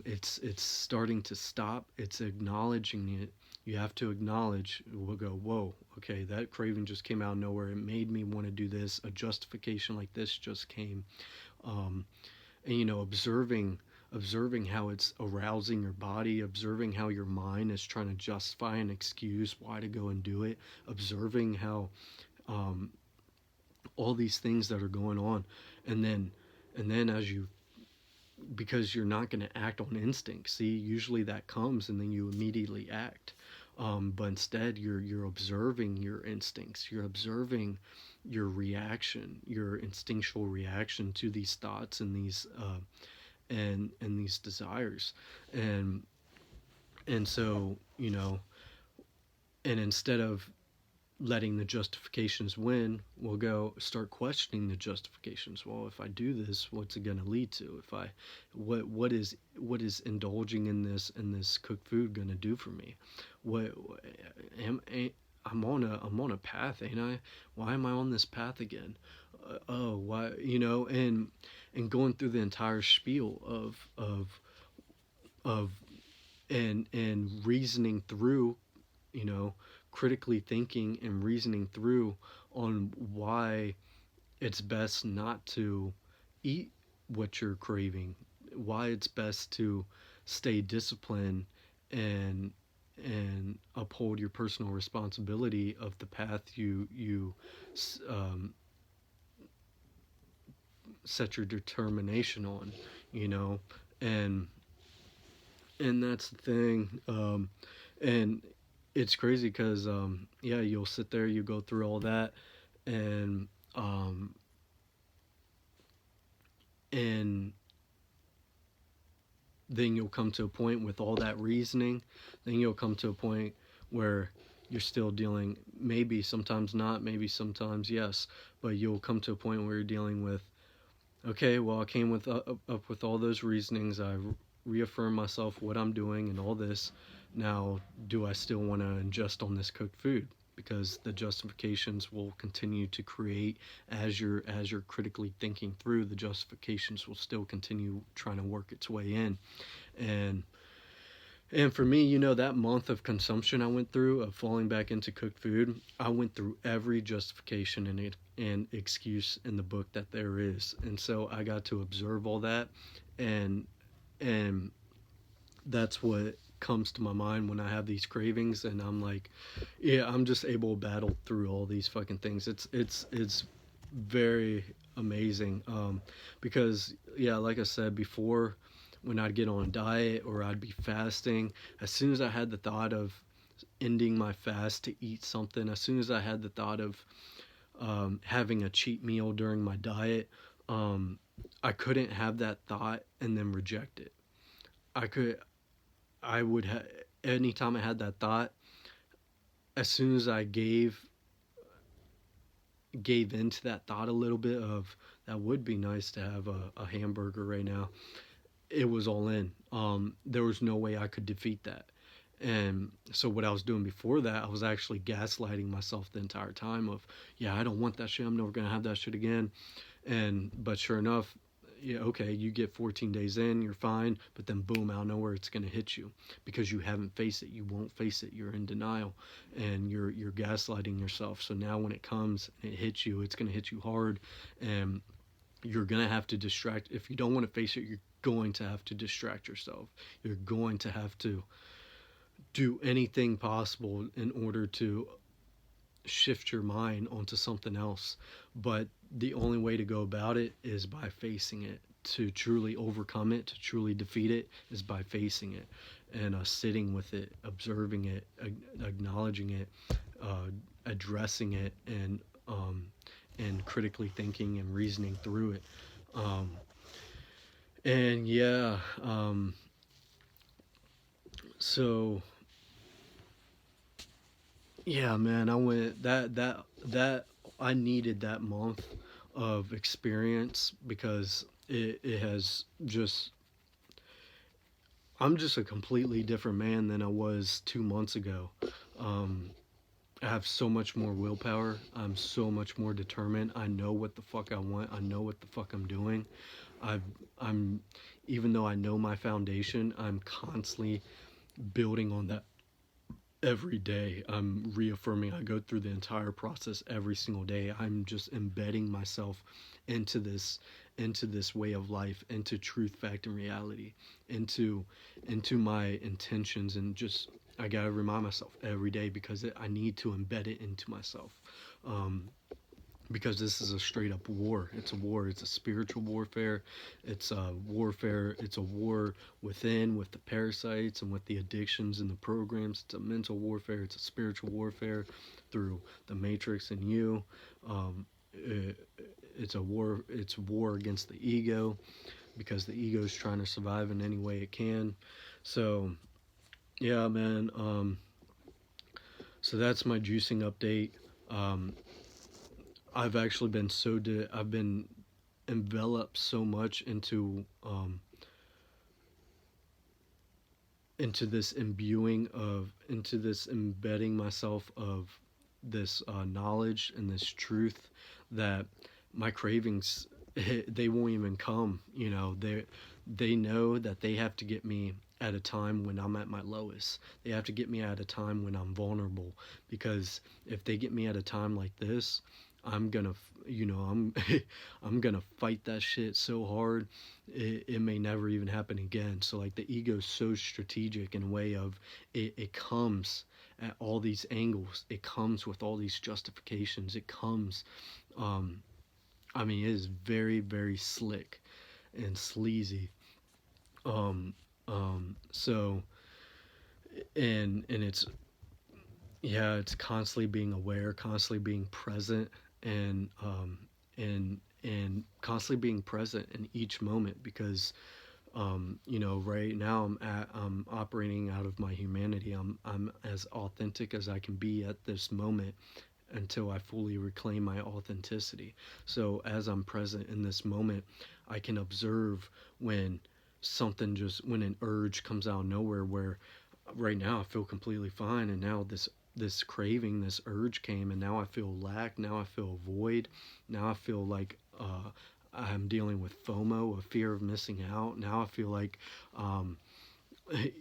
it's starting to stop. It's acknowledging it. You have to acknowledge. We'll go, whoa, okay, that craving just came out of nowhere. It made me want to do this. A justification like this just came. Um, and you know, observing how it's arousing your body, observing how your mind is trying to justify an excuse why to go and do it, observing how um, all these things that are going on, and then as you, because you're not going to act on instinct. See, usually that comes and then you immediately act. But instead you're observing your instincts, you're observing your reaction, your instinctual reaction to these thoughts and these and these desires. and and so, and instead of letting the justifications win, we'll go start questioning the justifications. Well, if I do this, what's it going to lead to? If I, what is indulging in this cooked food going to do for me? What I'm on a path, ain't I? Why am I on this path again? Oh, why? And going through the entire spiel of and reasoning through, you know, critically thinking and reasoning through on why it's best not to eat what you're craving, why it's best to stay disciplined and uphold your personal responsibility of the path you um, set your determination on, you know, and that's the thing. And it's crazy because yeah, you'll sit there, you go through all that, and um, and then you'll come to a point with all that reasoning. Then you'll come to a point where you're still dealing, maybe sometimes not, maybe sometimes yes, but you'll come to a point where you're dealing with, okay, well, I came up with all those reasonings. I reaffirm myself what I'm doing and all this. Now, do I still want to ingest on this cooked food? Because the justifications will continue to create, as you're critically thinking through, the justifications will still continue trying to work its way in. And for me, that month of consumption I went through of falling back into cooked food, I went through every justification and excuse in the book that there is. And so I got to observe all that, and and that's what comes to my mind when I have these cravings, and I'm like, yeah, I'm just able to battle through all these fucking things. It's very amazing, because yeah, like I said before, when I'd get on a diet or I'd be fasting, as soon as I had the thought of ending my fast to eat something, as soon as I had the thought of having a cheat meal during my diet, um, I couldn't have that thought and then reject it. I could, I would have, anytime I had that thought, as soon as I gave into that thought a little bit of that would be nice to have a hamburger right now, it was all in. There was no way I could defeat that. And so what I was doing before that, I was actually gaslighting myself the entire time of, yeah, I don't want that shit. I'm never gonna have that shit again. And but sure enough, yeah, okay, you get 14 days in, you're fine, but then boom, out of nowhere, it's gonna hit you because you haven't faced it. You won't face it. You're in denial, and you're gaslighting yourself. So now when it comes and it hits you, it's gonna hit you hard, and you're going to have to distract. If you don't want to face it, you're going to have to distract yourself. You're going to have to do anything possible in order to shift your mind onto something else. But the only way to go about it is by facing it. To truly overcome it, to truly defeat it, is by facing it and sitting with it, observing it, acknowledging it, addressing it, and critically thinking and reasoning through it. Um, and yeah, so yeah, man, I went that I needed that month of experience because it has just, I'm just a completely different man than I was 2 months ago. Um, I have so much more willpower. I'm so much more determined. I know what the fuck I want. I know what the fuck I'm doing. I've I'm even though I know my foundation, I'm constantly building on that every day. I'm reaffirming. I go through the entire process every single day. I'm just embedding myself into this way of life, into truth, fact, and reality, into my intentions, and just I gotta remind myself every day because I need to embed it into myself. Um, because this is a straight up war. It's a war. It's a spiritual warfare. It's a warfare. It's a war within, with the parasites and with the addictions and the programs. It's a mental warfare. It's a spiritual warfare through the matrix and you. It, it's a war. It's war against the ego, because the ego is trying to survive in any way it can. So yeah, man. So that's my juicing update. Um, I've actually been I've been enveloped so much into this imbuing of, into this embedding myself of this knowledge and this truth, that my cravings, they won't even come. You know, they know that they have to get me at a time when I'm at my lowest. They have to get me at a time when I'm vulnerable, because if they get me at a time like this, I'm gonna, I'm I'm gonna fight that shit so hard, it may never even happen again. So like the ego's so strategic in a way of, it comes at all these angles. It comes with all these justifications. It comes, um, I mean, it is very, very slick and sleazy. Um, so, and it's, yeah, it's constantly being aware, constantly being present, and and constantly being present in each moment, because right now I'm operating out of my humanity. I'm as authentic as I can be at this moment, until I fully reclaim my authenticity. So as I'm present in this moment, I can observe when when an urge comes out of nowhere, where right now I feel completely fine, and now this craving, this urge came, and now I feel lack, now I feel void, now I feel like I'm dealing with FOMO, a fear of missing out. Now I feel like um,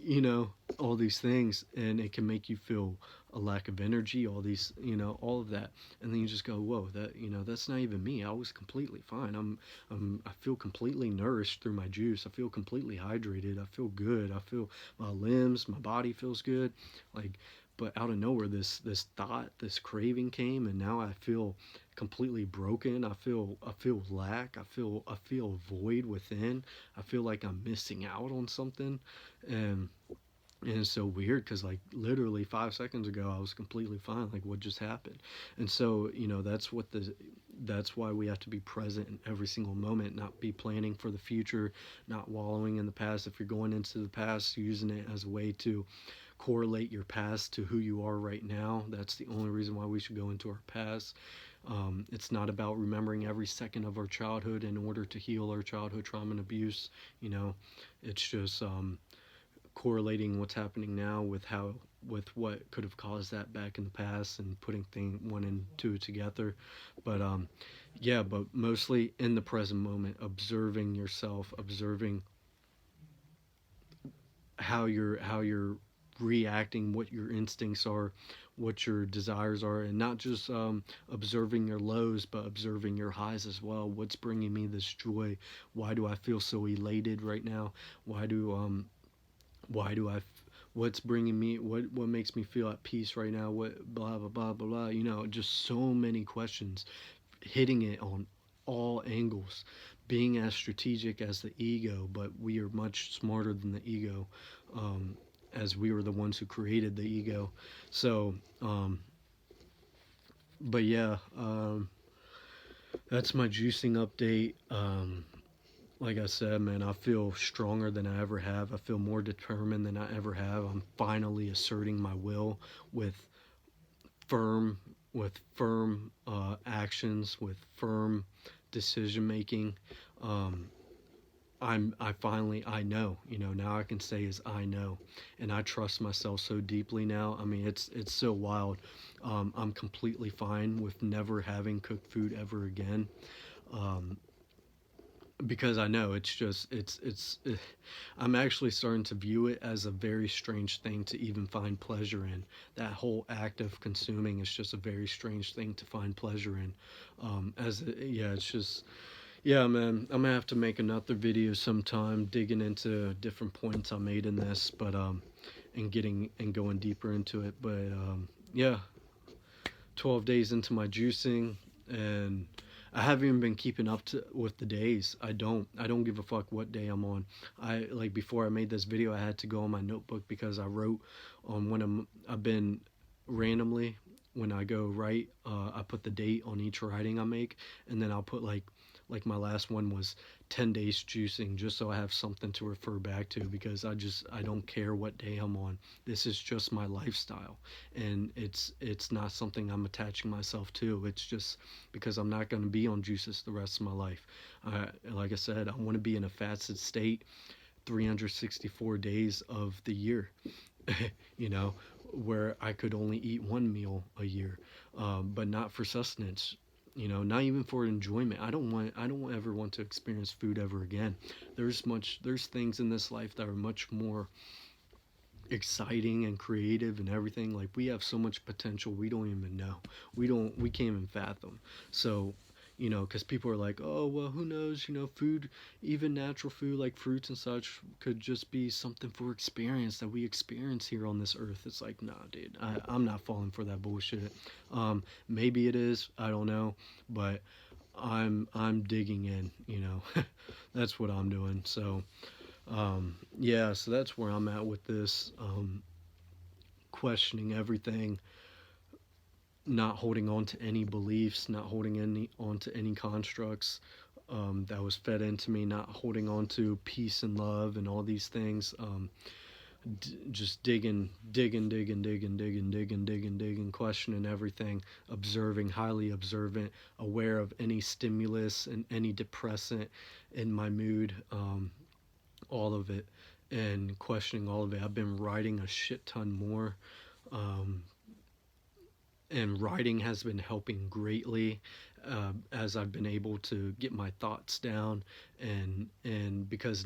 you know, all these things, and it can make you feel a lack of energy, all these, all of that. And then you just go, whoa, that, that's not even me. I was completely fine. I feel completely nourished through my juice. I feel completely hydrated. I feel good. I feel my limbs, my body feels good. Like, but out of nowhere, this thought, this craving came, and now I feel completely broken. I feel lack. I feel void within. I feel like I'm missing out on something. And and it's so weird, because like literally 5 seconds ago I was completely fine. Like, what just happened? And so, that's why we have to be present in every single moment, not be planning for the future, not wallowing in the past. If you're going into the past, using it as a way to correlate your past to who you are right now, that's the only reason why we should go into our past. It's not about remembering every second of our childhood in order to heal our childhood trauma and abuse. you know it's just correlating what's happening now with what could have caused that back in the past, and putting one and two together. But yeah, but mostly in the present moment, observing yourself, observing how you're reacting, what your instincts are, what your desires are, and not just observing your lows, but observing your highs as well. What's bringing me this joy? Why do I feel so elated right now? Why do I what's bringing me, what makes me feel at peace right now? What, blah blah blah blah blah. Just so many questions, hitting it on all angles, being as strategic as the ego, but we are much smarter than the ego, as we were the ones who created the ego. So but yeah, that's my juicing update. Like I said, man, I feel stronger than I ever have. I feel more determined than I ever have. I'm finally asserting my will with firm, actions, with firm decision making. Um, I know, now I can say is I know, and I trust myself so deeply now. I mean, it's so wild. I'm completely fine with never having cooked food ever again. Um, because I know it's just I'm actually starting to view it as a very strange thing to even find pleasure in. That whole act of consuming is just a very strange thing to find pleasure in. Yeah, it's just, yeah, man. I'm gonna have to make another video sometime digging into different points I made in this, but and getting and going deeper into it. But yeah, 12 days into my juicing, and I haven't even been keeping up with the days. I don't give a fuck what day I'm on. I like before I made this video, I had to go on my notebook because I wrote on I've been randomly when I go write, I put the date on each writing I make, and then I'll put like my last one was 10 days juicing, just so I have something to refer back to, because I don't care what day I'm on. This is just my lifestyle, and it's not something I'm attaching myself to. It's just because I'm not going to be on juices the rest of my life. Like I said, I want to be in a fasted state 364 days of the year. you know, where I could only eat one meal a year, but not for sustenance. Not even for enjoyment. I don't ever want to experience food ever again. There's things in this life that are much more exciting and creative and everything. Like, we have so much potential we don't even know. We can't even fathom. So, because people are like, oh, well, who knows, food, even natural food like fruits and such, could just be something for experience that we experience here on this earth. It's like, nah, dude, I'm not falling for that bullshit. Maybe it is, I don't know, but I'm digging in. That's what I'm doing. So yeah, so that's where I'm at with this, questioning everything, not holding on to any beliefs, not holding on to any constructs, that was fed into me, not holding on to peace and love and all these things. Just digging, questioning everything, observing, highly observant, aware of any stimulus and any depressant in my mood, all of it, and questioning all of it. I've been writing a shit ton more, um, and writing has been helping greatly, as I've been able to get my thoughts down, and because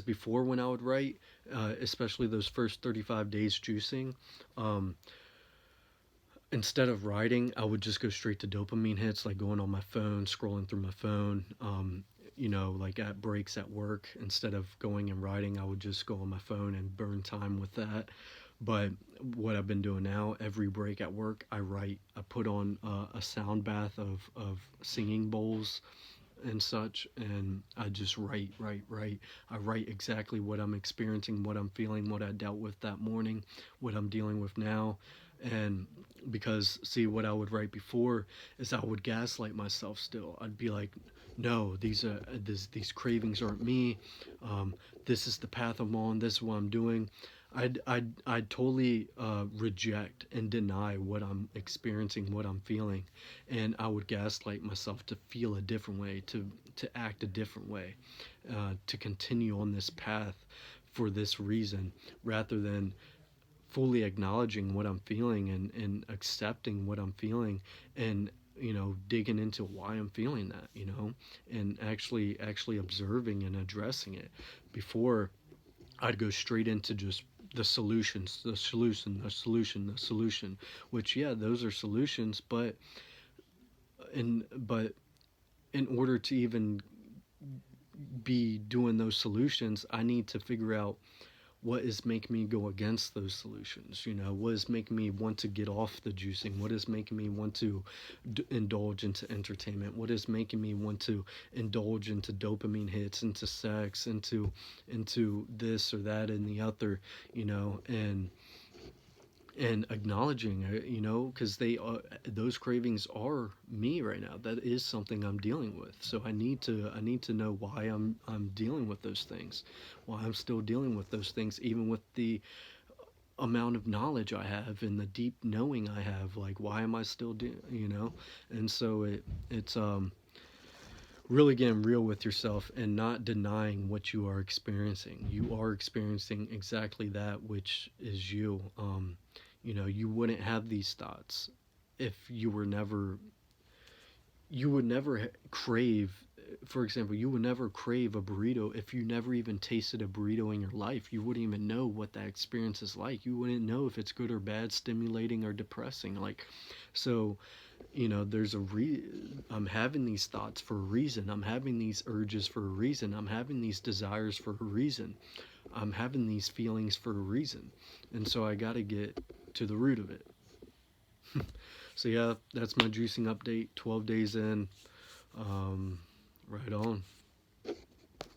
before, when I would write, especially those first 35 days juicing, um, instead of writing, I would just go straight to dopamine hits, like going on my phone, scrolling through my phone. Like at breaks at work, instead of going and writing, I would just go on my phone and burn time with that. But what I've been doing now, every break at work, I write. I put on a sound bath of singing bowls and such, and I just write. I write exactly what I'm experiencing, what I'm feeling, what I dealt with that morning, what I'm dealing with now. And because, see, what I would write before is I would gaslight myself still. I'd be like, no, these cravings aren't me. This is the path I'm on. This is what I'm doing. I'd totally reject and deny what I'm experiencing, what I'm feeling, and I would gaslight myself to feel a different way, to act a different way, to continue on this path for this reason, rather than fully acknowledging what I'm feeling, and accepting what I'm feeling, and digging into why I'm feeling that, and actually observing and addressing it. Before, I'd go straight into just the solution, which, yeah, those are solutions, but in order to even be doing those solutions, I need to figure out what is making me go against those solutions. What is making me want to get off the juicing? What is making me want to indulge into entertainment? What is making me want to indulge into dopamine hits, into sex, into this or that and the other, and acknowledging it, because those cravings are me right now. That is something I'm dealing with. So I need to know why I'm dealing with those things, why I'm still dealing with those things, even with the amount of knowledge I have and the deep knowing I have. Like, why am I still and so it's really getting real with yourself and not denying what you are experiencing. You are experiencing exactly that which is you. You wouldn't have these thoughts if you would never crave, for example, you would never crave a burrito if you never even tasted a burrito in your life. You wouldn't even know what that experience is like. You wouldn't know if it's good or bad, stimulating or depressing. Like, so, I'm having these thoughts for a reason. I'm having these urges for a reason. I'm having these desires for a reason. I'm having these feelings for a reason. And so I got to get to the root of it. So yeah, that's my juicing update. 12 days in. Right on.